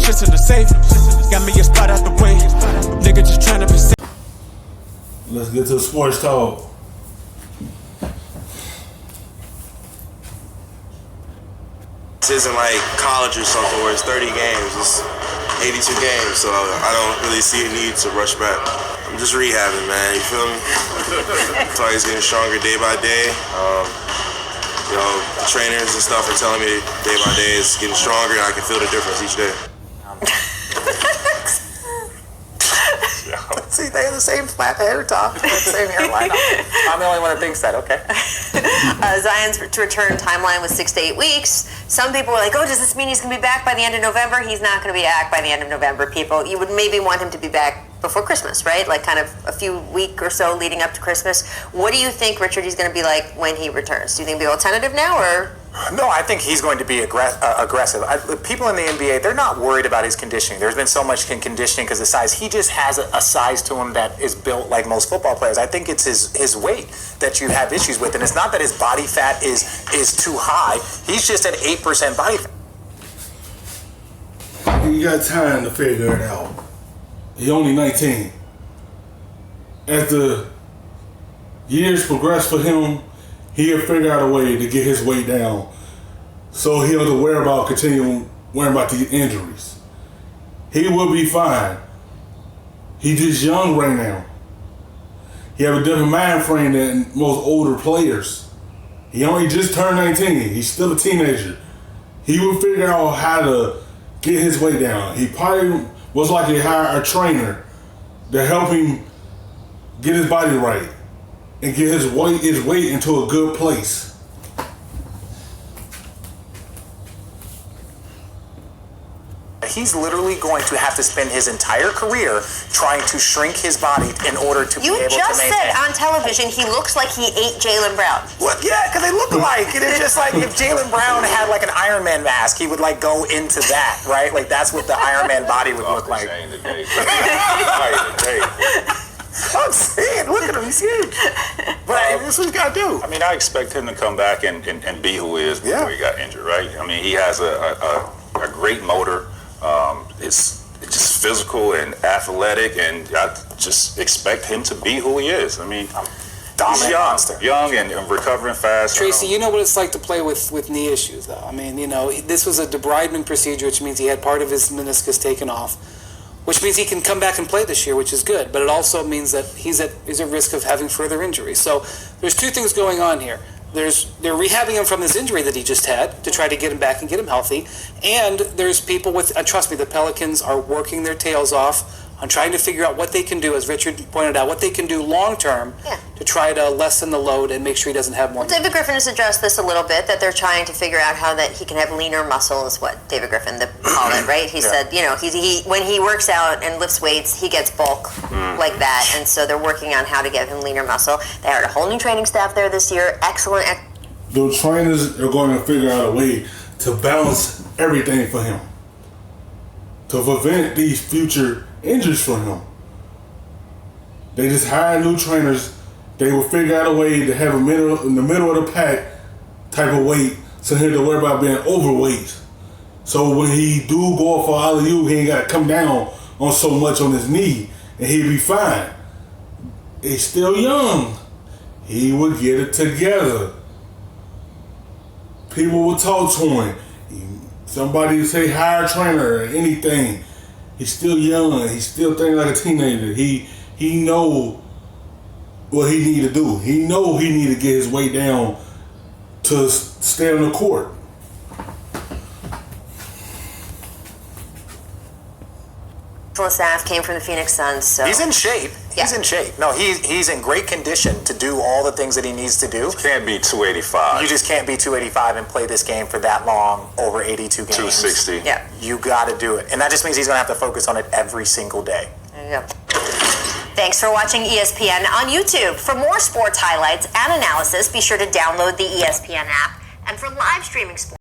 shit's in the safe. Got me a spot out the way. Nigga just tryna be safe. Let's get to the sports talk. This isn't like college or something where it's 30 games. It's 82 games, so I don't really see a need to rush back. I'm just rehabbing, man. You feel me? So he's getting stronger day by day. You know, the trainers and stuff are telling me day by day it's getting stronger, and I can feel the difference each day. See, they have the same flat hair top, same hairline. I'm the only one that thinks that, okay. Zion's return timeline was 6 to 8 weeks. Some people were like, oh, does this mean he's going to be back by the end of November? He's not going to be back by the end of November, people. You would maybe want him to be back before Christmas, right? Like kind of a few week or so leading up to Christmas. What do you think, Richard, he's going to be like when he returns? Do you think he'll be all tentative now, or...? No, I think he's going to be aggressive. People in the NBA, they're not worried about his conditioning. There's been so much conditioning because of size. He just has a size to him that is built like most football players. I think it's his weight that you have issues with. And it's not that his body fat is too high. He's just at 8% body fat. You got time to figure it out. He's only 19. As the years progress for him, he'll figure out a way to get his weight down so he don't have to worry about continuing worrying about the injuries. He will be fine. He's just young right now. He have a different mind frame than most older players. He only just turned 19. He's still a teenager. He will figure out how to get his weight down. He probably was like to hire a trainer to help him get his body right and get his weight into a good place. He's literally going to have to spend his entire career trying to shrink his body in order to be able to maintain. You just said on television he looks like he ate Jaylen Brown. What? Yeah, because they look alike. And it's just like if Jaylen Brown had like an Iron Man mask, he would like go into that, right? Like that's what the Iron Man body would look like. I'm saying, look at him, he's huge. But this is what he's got to do. I mean, I expect him to come back and be who he is before he got injured, right? I mean, he has a great motor. It's just physical and athletic, and I just expect him to be who he is. I mean, he's young and recovering fast. Tracy, you know what it's like to play with knee issues, though. I mean, you know, this was a debridement procedure, which means he had part of his meniscus taken off, which means he can come back and play this year, which is good. But it also means that he's at risk of having further injuries. So there's two things going on here. They're rehabbing him from this injury that he just had to try to get him back and get him healthy. And there's people with, trust me, the Pelicans are working their tails off on trying to figure out what they can do, as Richard pointed out, what they can do long term to try to lessen the load and make sure he doesn't have more. Well, David Griffin has addressed this a little bit, that they're trying to figure out how that he can have leaner muscle, is what David Griffin called it, right? He said, you know, he when he works out and lifts weights, he gets bulk like that, and so they're working on how to get him leaner muscle. They hired a whole new training staff there this year. Excellent. The trainers are going to figure out a way to balance everything for him, to prevent these future injuries for him. They just hire new trainers. They will figure out a way to have him in the middle of the pack type of weight, so he don't have to worry about being overweight. So when he do go off for alley-oop, he ain't got to come down on so much on his knee, and he'll be fine. He's still young. He will get it together. People will talk to him. Somebody say hire a trainer or anything. He's still young. He's still thinking like a teenager. He know what he need to do. He know he need to get his weight down to stay on the court. Staff came from the Phoenix Suns, so he's in shape. He's in shape. No, he's in great condition to do all the things that he needs to do. You can't be 285. You just can't be 285 and play this game for that long, over 82 games. 260. Yeah. You got to do it. And that just means he's going to have to focus on it every single day. There you go. Thanks for watching ESPN on YouTube. For more sports highlights and analysis, be sure to download the ESPN app. And for live streaming sports,